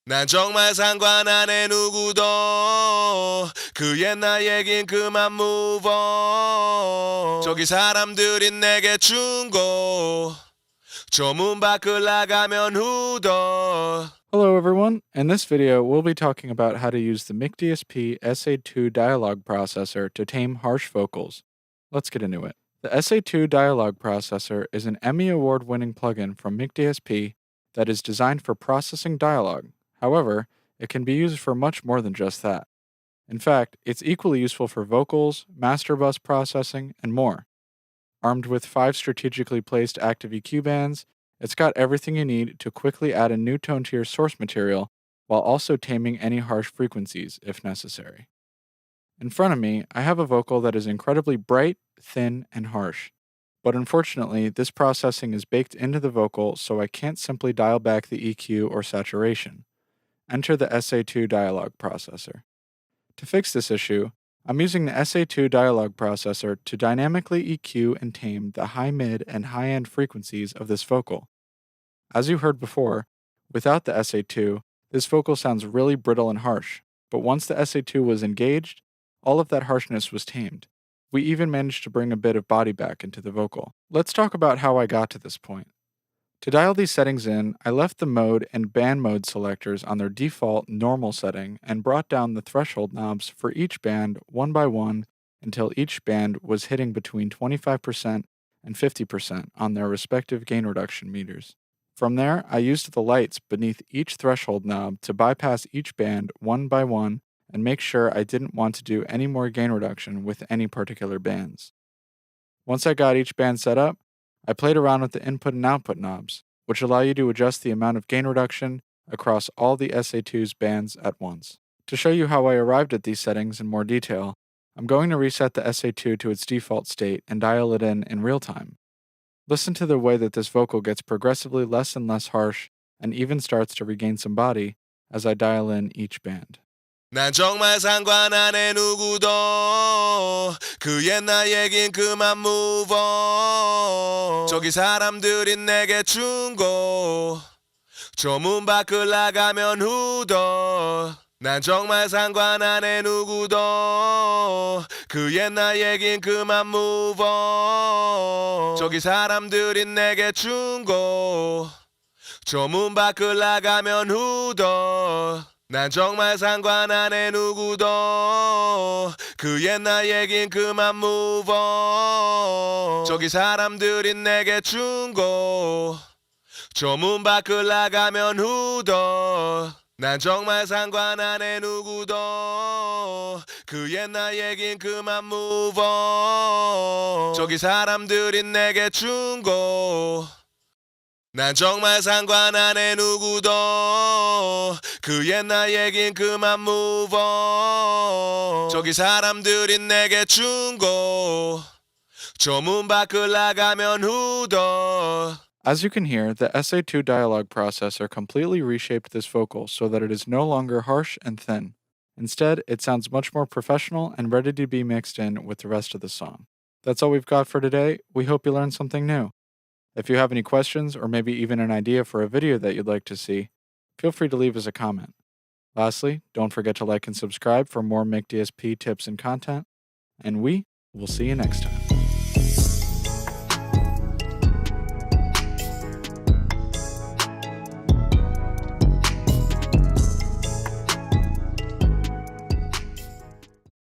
난 정말 상관 안 해 누구도 그 옛날 얘긴 그만 move on 저기 사람들이 내게 준 거 저 문 밖을 나가면 후더. Hello everyone, in this video we'll be talking about how to use the McDSP SA2 dialogue processor to tame harsh vocals. Let's get into it. The SA2 dialogue processor is an Emmy Award-winning plugin from McDSP that is designed for processing dialogue. However, it can be used for much more than just that. In fact, it's equally useful for vocals, master bus processing, and more. Armed with 5 strategically placed active EQ bands, it's got everything you need to quickly add a new tone to your source material while also taming any harsh frequencies if necessary. In front of me, I have a vocal that is incredibly bright, thin, and harsh. But unfortunately, this processing is baked into the vocal, so I can't simply dial back the EQ or saturation. Enter the SA2 dialogue processor. To fix this issue, I'm using the SA2 dialogue processor to dynamically EQ and tame the high mid and high end frequencies of this vocal. As you heard before, without the SA2, this vocal sounds really brittle and harsh, but once the SA2 was engaged, all of that harshness was tamed. We even managed to bring a bit of body back into the vocal. Let's talk about how I got to this point. To dial these settings in, I left the mode and band mode selectors on their default normal setting and brought down the threshold knobs for each band one by one until each band was hitting between 25% and 50% on their respective gain reduction meters. From there, I used the lights beneath each threshold knob to bypass each band one by one and make sure I didn't want to do any more gain reduction with any particular bands. Once I got each band set up, I played around with the input and output knobs, which allow you to adjust the amount of gain reduction across all the SA2's bands at once. To show you how I arrived at these settings in more detail, I'm going to reset the SA2 to its default state and dial it in real time. Listen to the way that this vocal gets progressively less and less harsh and even starts to regain some body as I dial in each band. 난 정말 상관 안 해 누구도 그 옛날 얘긴 그만 move on 저기 사람들이 내게 준 거 저 문 밖을 나가면 후더 난 정말 상관 안 해 누구도 그 옛날 얘긴 그만 move on 저기 사람들이 내게 준 거 저 문 밖을 나가면 후더 난 정말 상관 안 해 누구도 그 옛날 얘긴 그만 move on 저기 사람들이 내게 준 거 저 문 밖을 나가면 후더 난 정말 상관 안 해 누구도 그 옛날 얘긴 그만 move on 저기 사람들이 내게 준 거 난 정말 상관 안 해 누구도 그 옛날 얘긴 그만 move on 저기 사람들이 내게 준 거 저 문 밖을 나가면 후더. As you can hear, the SA2 dialogue processor completely reshaped this vocal so that it is no longer harsh and thin. Instead, it sounds much more professional and ready to be mixed in with the rest of the song. That's all we've got for today. We hope you learned something new. If you have any questions or maybe even an idea for a video that you'd like to see, feel free to leave us a comment. Lastly, don't forget to like and subscribe for more McDSP tips and content, and we will see you next time.